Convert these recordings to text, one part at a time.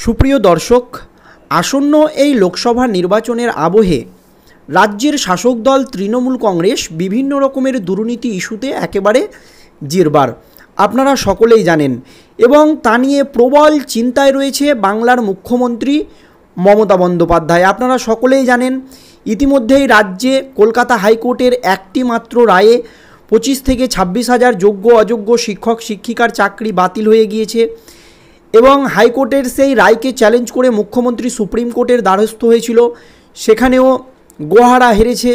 সুপ্রিয় দর্শক, আসন্ন এই লোকসভা নির্বাচনের আবহে রাজ্যের শাসক দল তৃণমূল কংগ্রেস বিভিন্ন রকমের দুর্নীতি ইস্যুতে একেবারে জিরবার আপনারা সকলেই জানেন এবং তা নিয়ে প্রবল চিন্তায় রয়েছে বাংলার মুখ্যমন্ত্রী মমতা বন্দ্যোপাধ্যায়। আপনারা সকলেই জানেন ইতিমধ্যেই রাজ্যে কলকাতা হাইকোর্টের একটি মাত্র রায়ে 25 থেকে 26,000 যোগ্য অযোগ্য শিক্ষক শিক্ষিকার চাকরি বাতিল হয়ে গিয়েছে এবং হাইকোর্টের সেই রায়কে চ্যালেঞ্জ করে মুখ্যমন্ত্রী সুপ্রিম কোর্টের দ্বারস্থ হয়েছিল, সেখানেও গোহারা হেরেছে,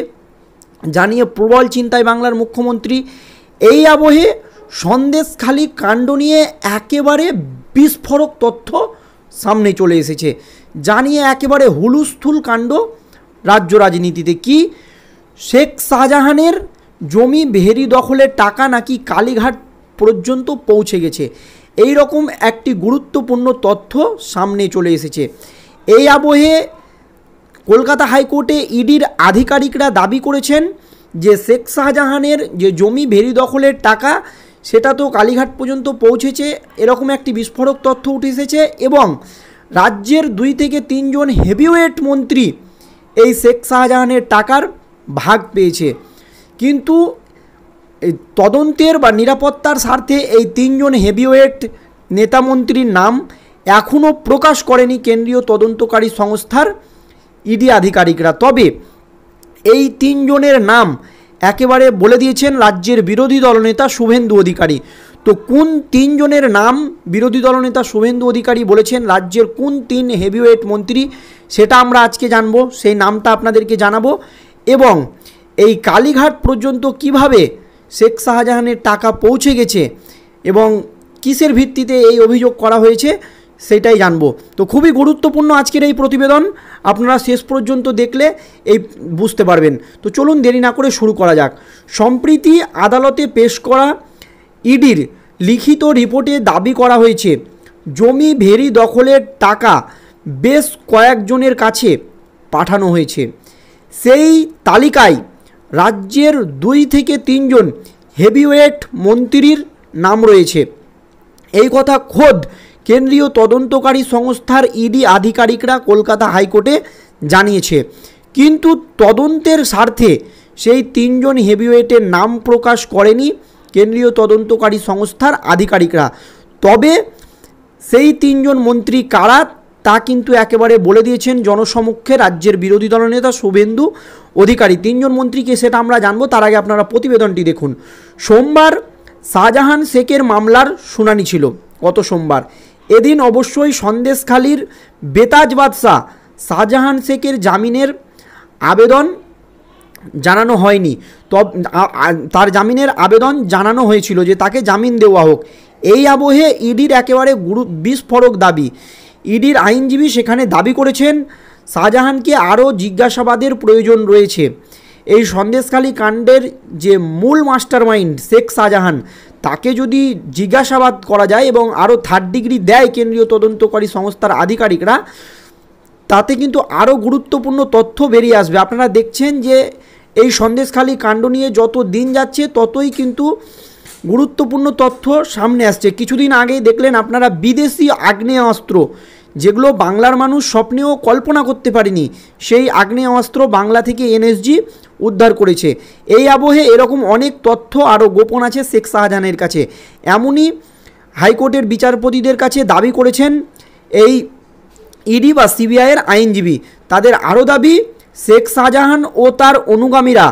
জানিয়ে প্রবল চিন্তায় বাংলার মুখ্যমন্ত্রী। এই আবহে সন্দেশখালি কাণ্ড নিয়ে একেবারে বিস্ফোরক তথ্য সামনে চলে এসেছে, জানিয়ে একেবারে হুলুস্থুল কাণ্ড রাজ্য রাজনীতিতে। কি শেখ শাহজাহানের জমি ভেরি দখলের টাকা নাকি কালীঘাট পর্যন্ত পৌঁছে গেছে, এই রকম একটি গুরুত্বপূর্ণ তথ্য সামনে চলে এসেছে। এই আবহে কলকাতা হাইকোর্টে ইডির আধিকারিকরা দাবি করেছেন যে শেখ শাহজাহানের যে জমি ভেরি দখলের টাকা সেটা তো কালীঘাট পর্যন্ত পৌঁছেছে, এরকম একটি বিস্ফোরক তথ্য উঠে এসেছে এবং রাজ্যের 2 থেকে 3 জন হেভিওয়েট মন্ত্রী এই শেখ শাহজাহানের টাকার ভাগ পেয়েছে। কিন্তু তদন্তের বা নিরাপত্তার স্বার্থে এই 3 জন হেভিওয়েট নেতামন্ত্রীর নাম এখনও প্রকাশ করেনি কেন্দ্রীয় তদন্তকারী সংস্থার ইডি আধিকারিকরা। তবে এই 3 জনের নাম একেবারে বলে দিয়েছেন রাজ্যের বিরোধী দলনেতা শুভেন্দু অধিকারী। তো কোন 3 জনের নাম বিরোধী দলনেতা শুভেন্দু অধিকারী বলেছেন, রাজ্যের কোন 3 হেভিওয়েট মন্ত্রী, সেটা আমরা আজকে জানবো, সেই নামটা আপনাদেরকে জানাবো। এবং এই কালীঘাট পর্যন্ত কিভাবে শেখ শাহজাহানের টাকা পৌঁছে গেছে এবং কিসের ভিত্তিতে এই অভিযোগ করা হয়েছে সেটাই জানবো। তো খুবই গুরুত্বপূর্ণ আজকের এই প্রতিবেদন, আপনারা শেষ পর্যন্ত দেখলে এই বুঝতে পারবেন। তো চলুন দেরি না করে শুরু করা যাক। সম্প্রতি আদালতে পেশ করা ইডির লিখিত রিপোর্টে দাবি করা হয়েছে জমি ভেরি দখলের টাকা বেশ কয়েকজনের কাছে পাঠানো হয়েছে। সেই তালিকায় রাজ্যের 2 থেকে 3 জন হেভিওয়েট মন্ত্রীর নাম রয়েছে। এই কথা খোদ কেন্দ্রীয় তদন্তকারী সংস্থার ইডি আধিকারিকরা কলকাতা হাইকোর্টে জানিয়েছে। কিন্তু তদন্তের স্বার্থে সেই 3 জন হেভিওয়েটের নাম প্রকাশ করেনি কেন্দ্রীয় তদন্তকারী সংস্থার আধিকারিকরা। তবে সেই 3 জন মন্ত্রী কারা তা কিন্তু একেবারে বলে দিয়েছেন জনসমক্ষে রাজ্যের বিরোধী দলনেতা শুভেন্দু অধিকারী। 3 জন মন্ত্রীকে সেটা আমরা জানবো, তার আগে আপনারা প্রতিবেদনটি দেখুন। সোমবার শাহজাহান শেখের মামলার শুনানি ছিল, গত সোমবার। এদিন অবশ্যই সন্দেশখালির বেতাজ বাদশাহ শাহজাহান শেখের জামিনের আবেদন জানানো হয়নি। তার জামিনের আবেদন জানানো হয়েছিল যে তাকে জামিন দেওয়া হোক। এই আবহে ইডির একেবারে বিস্ফোরক দাবি। ইডির আইনজীবী সেখানে দাবি করেছেন শাহজাহানকে আরও জিজ্ঞাসাবাদের প্রয়োজন রয়েছে। এই সন্দেশখালি কাণ্ডের যে মূল মাস্টারমাইন্ড শেখ শাহজাহান, তাকে যদি জিজ্ঞাসাবাদ করা যায় এবং আরও 3rd ডিগ্রি দেয় কেন্দ্রীয় তদন্তকারী সংস্থার আধিকারিকরা, তাতে কিন্তু আরও গুরুত্বপূর্ণ তথ্য বেরিয়ে আসবে। আপনারা দেখছেন যে এই সন্দেশখালি কাণ্ড নিয়ে যত দিন যাচ্ছে ততই কিন্তু গুরুত্বপূর্ণ তথ্য সামনে আসছে। কিছুদিন আগেই দেখলেন আপনারা বিদেশি আগ্নেয়াস্ত্র, যেগুলো বাংলার মানুষ স্বপ্নেও কল্পনা করতে পারেনি, সেই আগ্নেয়াস্ত্র বাংলা থেকে এনএসজি উদ্ধার করেছে। এই আবহে এরকম অনেক তথ্য আরও গোপন আছে শেখ শাহজাহানের কাছে, এমনই হাইকোর্টের বিচারপতিদের কাছে দাবি করেছেন এই ইডি বা সিবিআইয়ের আইনজীবী। তাদের আরও দাবি শেখ শাহজাহান ও তার অনুগামীরা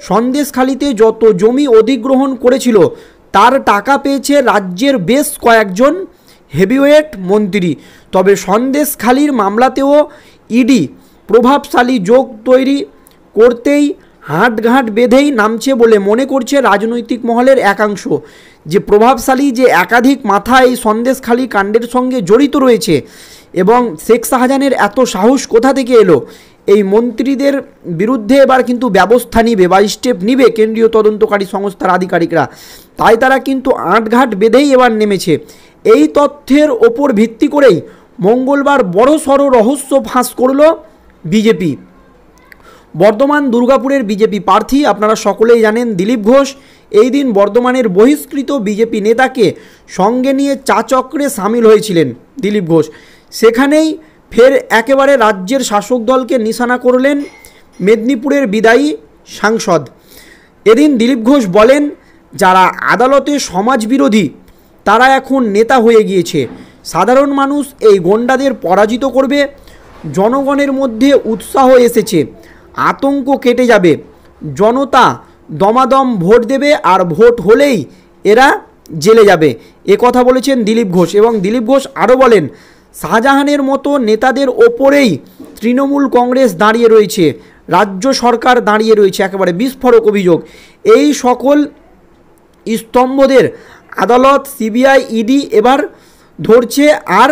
সন্দেশখালিতে যত জমি অধিগ্রহণ করেছিল তার টাকা পেয়েছে রাজ্যের বেশ কয়েকজন হেভিওয়েট মন্ত্রী। তবে সন্দেশখালির মামলাতেও ইডি প্রভাবশালী যোগ তৈরি করতেই হাঁটঘাট বেঁধেই নামছে বলে মনে করছে রাজনৈতিক মহলের একাংশ। যে প্রভাবশালী যে একাধিক মাথা এই সন্দেশখালি কাণ্ডের সঙ্গে জড়িত রয়েছে এবং শেখ শাহজাহানের এত সাহস কোথা থেকে এলো, এই মন্ত্রীদের বিরুদ্ধে এবার কিন্তু ব্যবস্থা নিবে বা স্টেপ নিবে কেন্দ্রীয় তদন্তকারী সংস্থার আধিকারিকরা। তাই তারা কিন্তু আঁটঘাট বেঁধেই এবার নেমেছে। এই তথ্যের ওপর ভিত্তি করেই মঙ্গলবার বড়সড় রহস্য ফাঁস করল বিজেপি। বর্ধমান দুর্গাপুরের বিজেপি প্রার্থী আপনারা সকলেই জানেন দিলীপ ঘোষ এই দিন বর্ধমানের বহিষ্কৃত বিজেপি নেতাকে সঙ্গে নিয়ে চা চক্রে সামিল হয়েছিলেন দিলীপ ঘোষ। সেখানেই ফের একেবারে রাজ্যের শাসক দলকে নিশানা করলেন মেদিনীপুরের বিদায়ী সাংসদ। এদিন দিলীপ ঘোষ বলেন, যারা আদালতে সমাজবিরোধী তারা এখন নেতা হয়ে গিয়েছে। সাধারণ মানুষ এই গন্ডাদের পরাজিত করবে। জনগণের মধ্যে উৎসাহ এসেছে, আতঙ্ক কেটে যাবে, জনতা দমাদম ভোট দেবে, আর ভোট হলেই এরা জেলে যাবে। এ কথা বলেছেন দিলীপ ঘোষ। এবং দিলীপ ঘোষ আরও বলেন, শাহজাহানের মতো নেতাদের ওপরেই তৃণমূল কংগ্রেস দাঁড়িয়ে রয়েছে, রাজ্য সরকার দাঁড়িয়ে রয়েছে। একেবারে বিস্ফোরক অভিযোগ। এই সকল স্তম্ভদের আদালত, সিবিআই, ইডি এবার ধরছে আর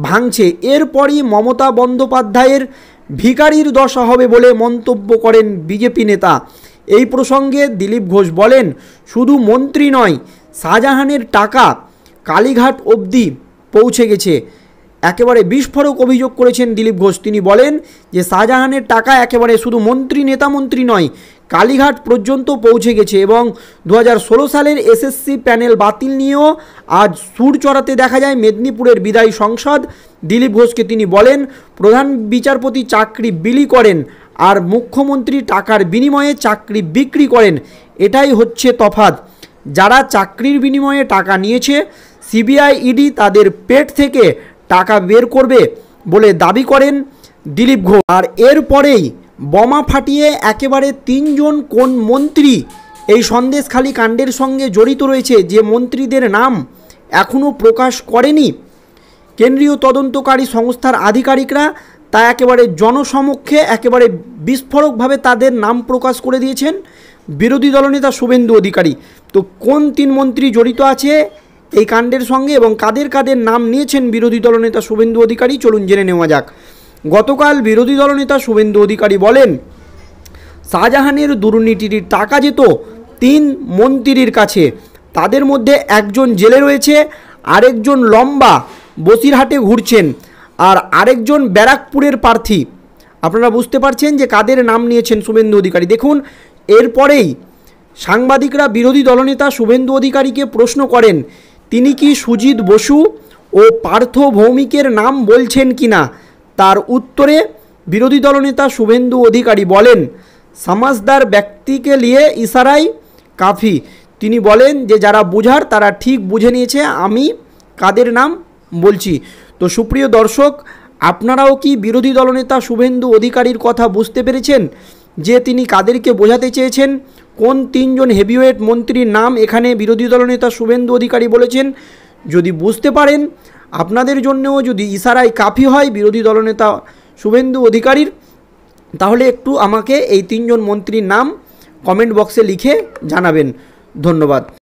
ভাঙছে। এরপরই মমতা বন্দ্যোপাধ্যায়ের ভিখারির দশা হবে বলে মন্তব্য করেন বিজেপি নেতা। এই প্রসঙ্গে দিলীপ ঘোষ বলেন, শুধু মন্ত্রী নয়, শাহজাহানের টাকা কালীঘাট অবধি পৌঁছে গেছে। একেবারে বিস্ফোরক অভিযোগ করেছেন দিলীপ ঘোষ। তিনি বলেন যে শাহজাহানের টাকা একেবারে শুধু মন্ত্রী, নেতা মন্ত্রী নয়, কালীঘাট পর্যন্ত পৌঁছে গেছে। এবং 2016 সালের এসএসসি প্যানেল বাতিল নিয়েও আজ সুর চড়াতে দেখা যায় মেদিনীপুরের বিদায়ী সাংসদ দিলীপ ঘোষকে। তিনি বলেন, প্রধান বিচারপতি চাকরি বিলি করেন আর মুখ্যমন্ত্রী টাকার বিনিময়ে চাকরি বিক্রি করেন। এটাই হচ্ছে তফাৎ। যারা চাকরির বিনিময়ে টাকা নিয়েছে, সিবিআই, ইডি তাদের পেট থেকে টাকা বের করবে বলে দাবি করেন দিলীপ ঘোষ। আর এরপরেই বোমা ফাটিয়ে একেবারে 3 জন কোন মন্ত্রী এই সন্দেশখালী কাণ্ডের সঙ্গে জড়িত রয়েছে, যে মন্ত্রীদের নাম এখনও প্রকাশ করেনি কেন্দ্রীয় তদন্তকারী সংস্থার আধিকারিকরা, তা একেবারে জনসমক্ষে একেবারে বিস্ফোরকভাবে তাদের নাম প্রকাশ করে দিয়েছেন বিরোধী দলনেতা শুভেন্দু অধিকারী। তো কোন 3 মন্ত্রী জড়িত আছে এই কাণ্ডের সঙ্গে এবং কাদের কাদের নাম নিয়েছেন বিরোধী দলনেতা শুভেন্দু অধিকারী, চলুন জেনে নেওয়া যাক। গতকাল বিরোধী দলনেতা শুভেন্দু অধিকারী বলেন, শাহজাহানের দুর্নীতির টাকা যেত 3 মন্ত্রীর কাছে, তাদের মধ্যে একজন জেলে রয়েছে, আরেকজন লম্বা বসিরহাটে ঘুরছেন, আর আরেকজন ব্যারাকপুরের প্রার্থী। আপনারা বুঝতে পারছেন যে কাদের নাম নিয়েছেন শুভেন্দু অধিকারী। দেখুন, এরপরেই সাংবাদিকরা বিরোধী দলনেতা শুভেন্দু অধিকারীকে প্রশ্ন করেন, তিনি কি সুজিত বসু ও পার্থ ভৌমিকের নাম বলছেন কিনা। তার উত্তরে বিরোধী দলনেতা শুভেন্দু অধিকারী বলেন, সমাজদার ব্যক্তিকে নিয়ে ইশারাই কাফি। তিনি বলেন যে যারা বুঝার তারা ঠিক বুঝে নিয়েছে আমি কাদের নাম বলছি। তো সুপ্রিয় দর্শক, আপনারাও কি বিরোধী দলনেতা শুভেন্দু অধিকারীর কথা বুঝতে পেরেছেন যে তিনি কাদেরকে বোঝাতে চেয়েছেন? কোন 3 জন হেভিওয়েট মন্ত্রীর নাম এখানে বিরোধী দলনেতা শুভেন্দু অধিকারী বলেছেন? যদি বুঝতে পারেন, আপনাদের জন্যও যদি ইশারায় কাফি হয় বিরোধী দলনেতা শুভেন্দু অধিকারীর, তাহলে একটু আমাকে এই 3 জন মন্ত্রীর নাম কমেন্ট বক্সে লিখে জানাবেন। ধন্যবাদ।